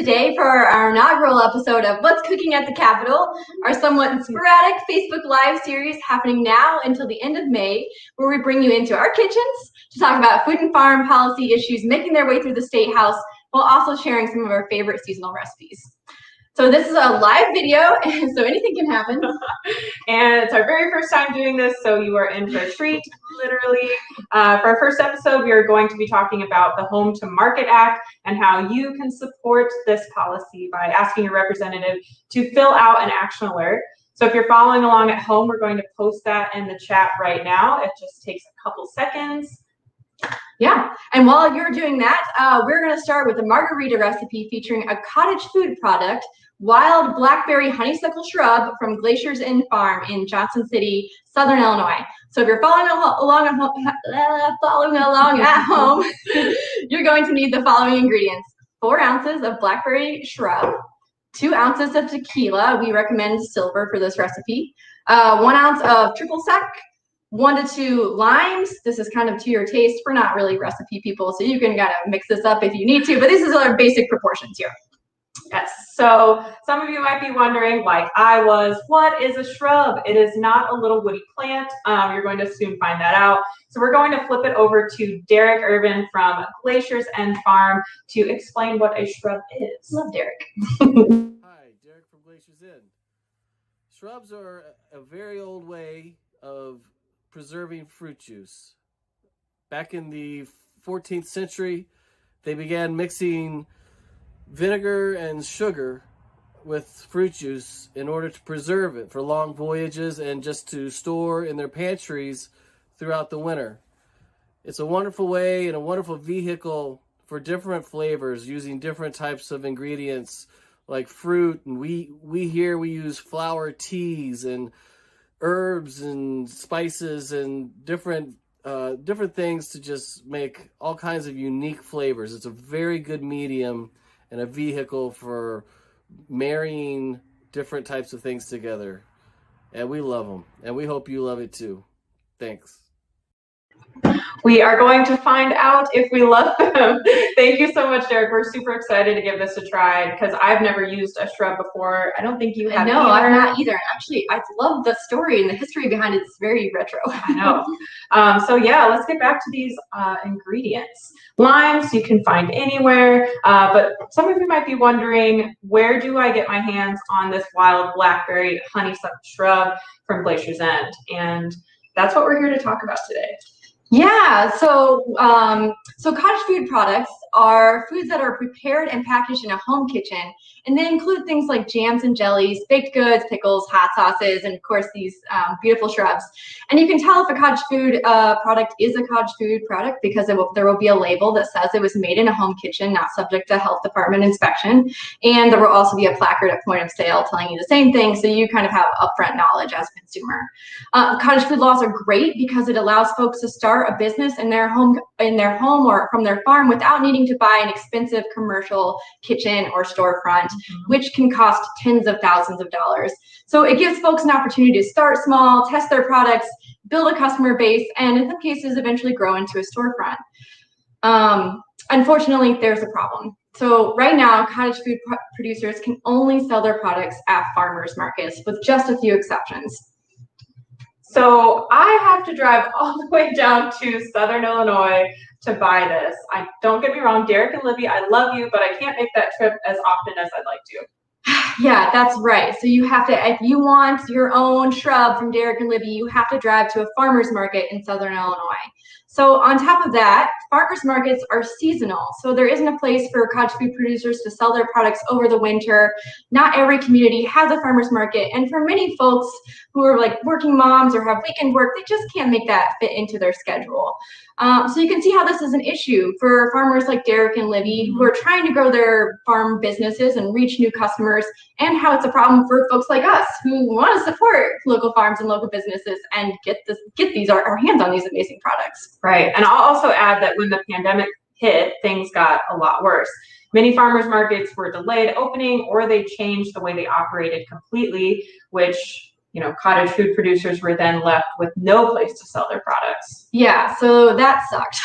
today for our inaugural episode of What's Cooking at the Capitol, our somewhat sporadic Facebook Live series happening now until the end of May, where we bring you into our kitchens to talk about food and farm policy issues making their way through the State House, while also sharing some of our favorite seasonal recipes. So this is a live video, so anything can happen. And it's our very first time doing this, so you are in for a treat, literally. For our first episode, we are going to be talking about the Home to Market Act and how you can support this policy by asking your representative to fill out an action alert. So if you're following along at home, we're going to post that in the chat right now. It just takes a couple seconds. Yeah, and while you're doing that, we're going to start with a margarita recipe featuring a cottage food product, wild Blackberry Honeysuckle Shrub from Glacier's Inn Farm in Johnson City, Southern Illinois. So if you're following along at home, you're going to need the following ingredients: 4 ounces of Blackberry Shrub, 2 ounces of tequila. We recommend silver for this recipe. 1 ounce of triple sec. 1 to 2 limes. This is kind of to your taste. We're not really recipe people, so you can kind of mix this up if you need to, but this is our basic proportions here. Yes, so some of you might be wondering, like I was, what is a shrub? It is not a little woody plant. You're going to soon find that out. So we're going to flip it over to Derek Irvin from Glacier's Inn Farm to explain what a shrub is. Love Derek. Hi, Derek from Glacier's Inn. Shrubs are a very old way of preserving fruit juice. Back in the 14th century, they began mixing vinegar and sugar with fruit juice in order to preserve it for long voyages and just to store in their pantries throughout the winter. It's a wonderful way and a wonderful vehicle for different flavors using different types of ingredients like fruit, and we use flower teas and herbs and spices and different things to just make all kinds of unique flavors. It's a very good medium and a vehicle for marrying different types of things together. And we love them. And we hope you love it too. Thanks. We are going to find out if we love them. Thank you so much, Derek. We're super excited to give this a try because I've never used a shrub before. I don't think you have. No, I've not either. Actually, I love the story and the history behind it. It's very retro. I know. So yeah, let's get back to these ingredients. Limes you can find anywhere, but some of you might be wondering, where do I get my hands on this wild Blackberry Honeysuckle Shrub from Glacier's Inn? And that's what we're here to talk about today. Yeah, so cottage food products are foods that are prepared and packaged in a home kitchen, and they include things like jams and jellies, baked goods, pickles, hot sauces, and of course these beautiful shrubs. And you can tell if a cottage food product is a cottage food product because there will be a label that says it was made in a home kitchen, not subject to health department inspection. And there will also be a placard at point of sale telling you the same thing, so you kind of have upfront knowledge as a consumer. Cottage food laws are great because it allows folks to start a business in their home or from their farm without needing to buy an expensive commercial kitchen or storefront, which can cost tens of thousands of dollars. So it gives folks an opportunity to start small, test their products, build a customer base, and in some cases eventually grow into a storefront. Unfortunately, there's a problem. So right now, cottage food producers can only sell their products at farmers markets with just a few exceptions. So I have to drive all the way down to Southern Illinois to buy this. Don't get me wrong, Derek and Libby, I love you, but I can't make that trip as often as I'd like to. Yeah, that's right. So you have to, if you want your own shrub from Derek and Libby, you have to drive to a farmer's market in Southern Illinois. So on top of that, farmers markets are seasonal. So there isn't a place for cottage food producers to sell their products over the winter. Not every community has a farmers market. And for many folks who are like working moms or have weekend work, they just can't make that fit into their schedule. So you can see how this is an issue for farmers like Derek and Libby who are trying to grow their farm businesses and reach new customers, and how it's a problem for folks like us who want to support local farms and local businesses and get our hands on these amazing products. Right, and I'll also add that when the pandemic hit, things got a lot worse. Many farmers markets were delayed opening, or they changed the way they operated completely, which cottage food producers were then left with no place to sell their products. Yeah, so that sucked.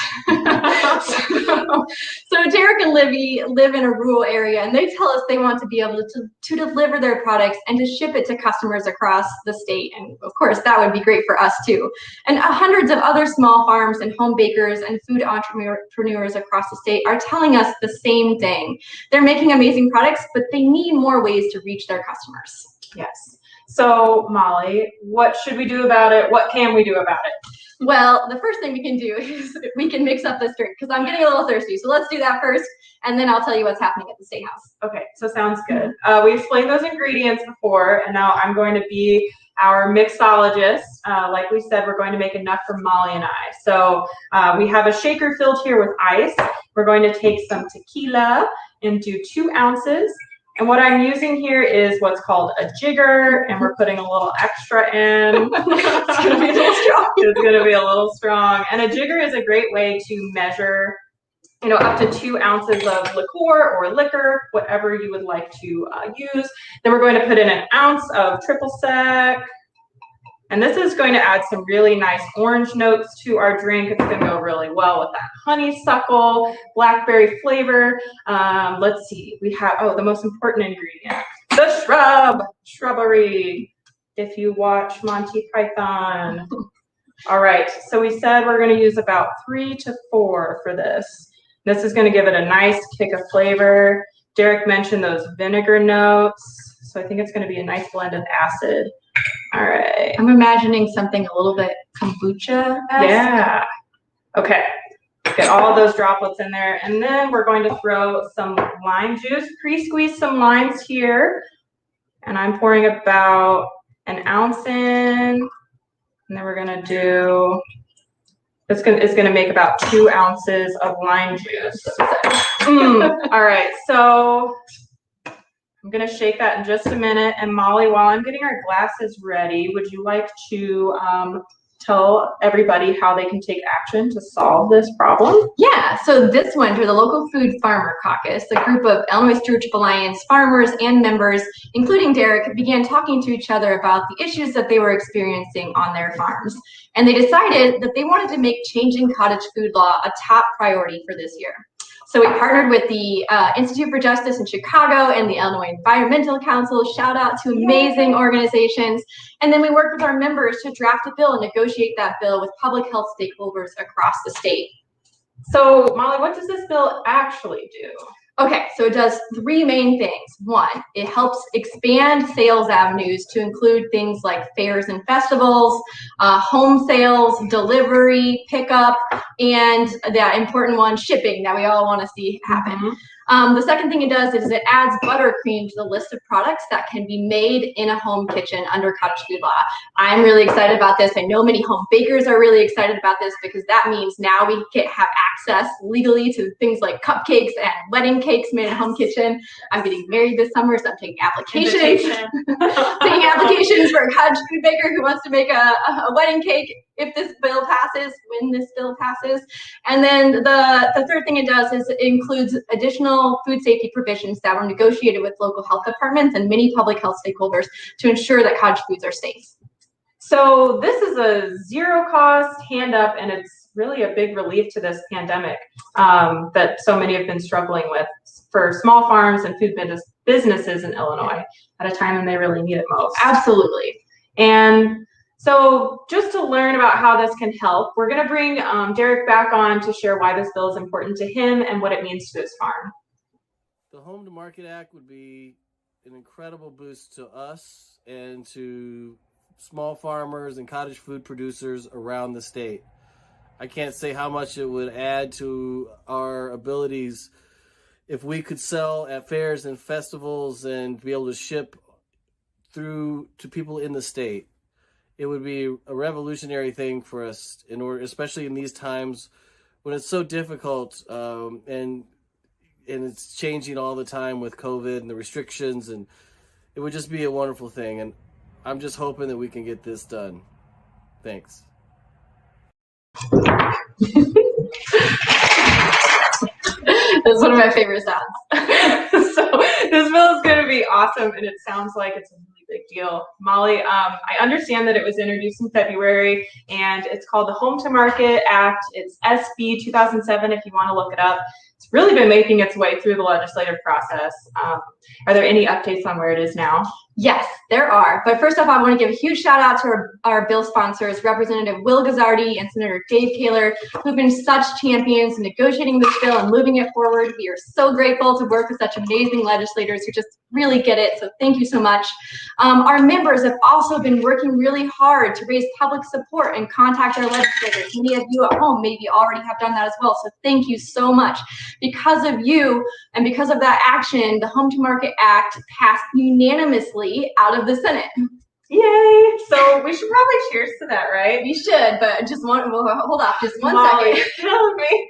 so Derek and Livy live in a rural area, and they tell us they want to be able to deliver their products and to ship it to customers across the state. And of course, that would be great for us too. And hundreds of other small farms and home bakers and food entrepreneurs across the state are telling us the same thing. They're making amazing products, but they need more ways to reach their customers. Yes. So, Molly, what should we do about it? What can we do about it? Well, the first thing we can do is we can mix up this drink because I'm getting a little thirsty. So let's do that first, and then I'll tell you what's happening at the statehouse. Okay, so sounds good. We explained those ingredients before, and now I'm going to be our mixologist. Like we said, we're going to make enough for Molly and I. So we have a shaker filled here with ice. We're going to take some tequila and do 2 ounces. And what I'm using here is what's called a jigger, and we're putting a little extra in. It's going to be a little strong. It's going to be a little strong. And a jigger is a great way to measure, up to 2 ounces of liqueur or liquor, whatever you would like to use. Then we're going to put in 1 ounce of triple sec. And this is going to add some really nice orange notes to our drink. It's going to go really well with that honeysuckle, blackberry flavor. Let's see. We have, the most important ingredient, the shrubbery, if you watch Monty Python. All right. So we said we're going to use about 3 to 4 for this. This is going to give it a nice kick of flavor. Derek mentioned those vinegar notes. So I think it's going to be a nice blend of acid. All right. I'm imagining something a little bit kombucha-esque. Yeah. Okay. Get all of those droplets in there. And then we're going to throw some lime juice. Pre-squeeze some limes here. And I'm pouring about 1 ounce in. And then we're going to do, it's going to make about 2 ounces of lime juice. All right. So I'm going to shake that in just a minute. And Molly, while I'm getting our glasses ready, would you like to tell everybody how they can take action to solve this problem? Yeah, so this winter, the local Food Farmer Caucus, a group of Illinois Stewardship Alliance farmers and members, including Derek, began talking to each other about the issues that they were experiencing on their farms. And they decided that they wanted to make changing cottage food law a top priority for this year. So we partnered with the Institute for Justice in Chicago and the Illinois Environmental Council. Shout out to amazing organizations. And then we worked with our members to draft a bill and negotiate that bill with public health stakeholders across the state. So Molly, what does this bill actually do? Okay, so it does 3 main things. 1, it helps expand sales avenues to include things like fairs and festivals, home sales, delivery, pickup, and that important one, shipping, that we all want to see happen. The second thing it does is it adds buttercream to the list of products that can be made in a home kitchen under cottage food law. I'm really excited about this. I know many home bakers are really excited about this because that means now we can have access legally to things like cupcakes and wedding cakes made in a home kitchen. I'm getting married this summer, so I'm taking applications. Taking applications for a cottage food baker who wants to make a wedding cake if this bill passes, when this bill passes. And then the third thing it does is it includes additional food safety provisions that were negotiated with local health departments and many public health stakeholders to ensure that cottage foods are safe. So this is a zero cost hand up, and it's really a big relief to this pandemic that so many have been struggling with for small farms and food businesses in Illinois at a time when they really need it most. Absolutely. And so just to learn about how this can help, we're going to bring Derek back on to share why this bill is important to him and what it means to his farm. The Home to Market Act would be an incredible boost to us and to small farmers and cottage food producers around the state. I can't say how much it would add to our abilities if we could sell at fairs and festivals and be able to ship through to people in the state. It would be a revolutionary thing for us, in order, especially in these times when it's so difficult and it's changing all the time with COVID and the restrictions, and it would just be a wonderful thing. And I'm just hoping that we can get this done. Thanks. That's one of my favorite sounds. So this bill is going to be awesome, and it sounds like it's a really big deal. Molly, I understand that it was introduced in February, and it's called the Home to Market Act. It's SB 2007 if you want to look it up. It's really been making its way through the legislative process. Are there any updates on where it is now? Yes, there are. But first off, I want to give a huge shout out to our bill sponsors, Representative Will Guzzardi and Senator Dave Kaler, who've been such champions in negotiating this bill and moving it forward. We are so grateful to work with such amazing legislators who just really get it. So thank you so much. Our members have also been working really hard to raise public support and contact our legislators. Many of you at home maybe already have done that as well. So thank you so much. Because of you and because of that action, the Home to Market Act passed unanimously out of the Senate. Yay! So we should probably cheers to that, right? We should, but just hold off just one Molly, second. you're killing me.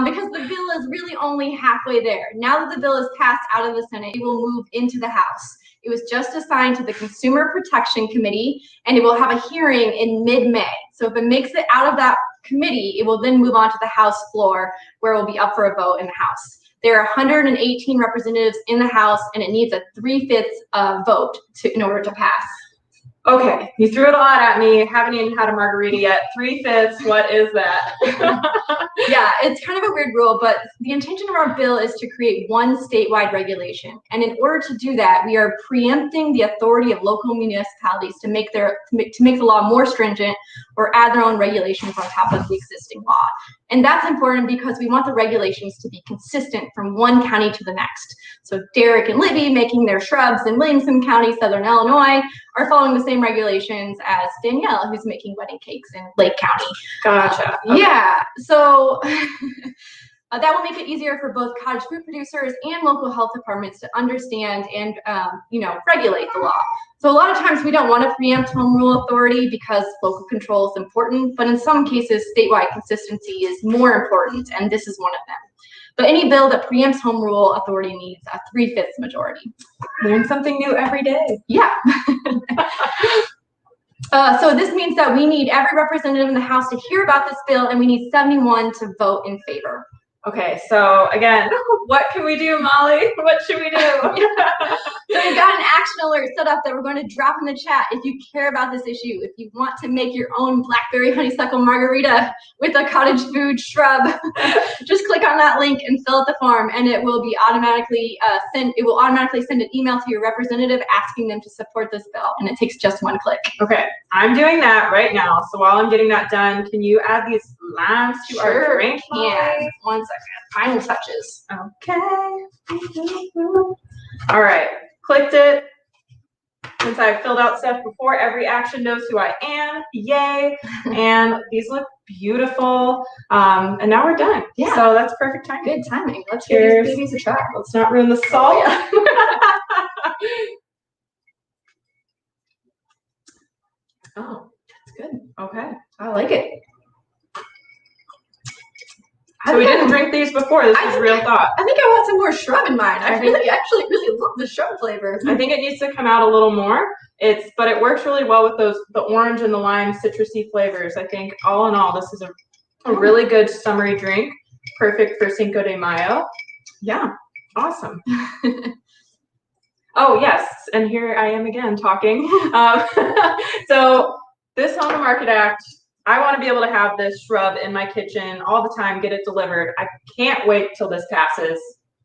Because the bill is really only halfway there. Now that the bill is passed out of the Senate, it will move into the House. It was just assigned to the Consumer Protection Committee, and it will have a hearing in mid-May. So if it makes it out of that committee, it will then move on to the House floor, where it will be up for a vote in the House. There are 118 representatives in the House, and it needs a 3/5 vote in order to pass. Okay, you threw it a lot at me. Haven't even had a margarita yet. 3/5, what is that? Yeah, it's kind of a weird rule, but the intention of our bill is to create one statewide regulation. And in order to do that, we are preempting the authority of local municipalities to make the law more stringent or add their own regulations on top of the existing law. And that's important because we want the regulations to be consistent from one county to the next. So Derek and Libby, making their shrubs in Williamson County, Southern Illinois, are following the same regulations as Danielle, who's making wedding cakes in Lake County. Gotcha. Okay. Yeah, so that will make it easier for both cottage food producers and local health departments to understand and regulate the law. So a lot of times we don't want to preempt home rule authority because local control is important, but in some cases statewide consistency is more important, and this is one of them. But any bill that preempts home rule authority needs a 3/5 majority. Learn something new every day. Yeah. So this means that we need every representative in the House to hear about this bill, and we need 71 to vote in favor. Okay, so again, what can we do, Molly? What should we do? So we've got an action alert set up that we're going to drop in the chat if you care about this issue. If you want to make your own Blackberry Honeysuckle Margarita with a cottage food shrub, just click on that link and fill out the form, and it will be automatically send an email to your representative asking them to support this bill, and it takes just one click. Okay, I'm doing that right now. So while I'm getting that done, can you add these limes to our drink? Yeah. 1 second. Final touches. Okay. All right. Clicked it. Since I've filled out stuff before, every action knows who I am. Yay. And these look beautiful. And now we're done. Yeah. So that's perfect timing. Good timing. Let's Cheers. give these babies a try. Let's not ruin the salt. Yeah. Oh, that's good. Okay. I like it. So we didn't drink these before. This is real thought. I think I want some more shrub in mine. I actually really love the shrub flavor. I think it needs to come out a little more. But it works really well with the orange and the lime citrusy flavors. I think all in all, this is a really good summery drink. Perfect for Cinco de Mayo. Yeah, awesome. Oh yes, and here I am again talking. So this Home to Market Act, I want to be able to have this shrub in my kitchen all the time, get it delivered. I can't wait till this passes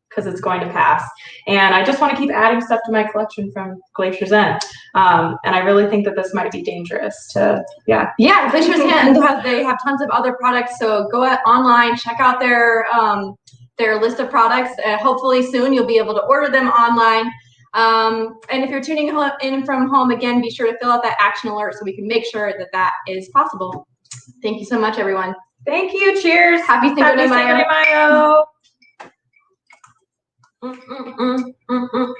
because it's going to pass. And I just want to keep adding stuff to my collection from Glacier's End. And I really think that this might be dangerous to, yeah. Yeah, Glacier's End, they have tons of other products. So go online, check out their list of products. Hopefully soon you'll be able to order them online. And if you're tuning in from home, again, be sure to fill out that action alert so we can make sure that that is possible. Thank you so much, everyone. Thank you. Cheers. Happy Cinco de Mayo. Mayo.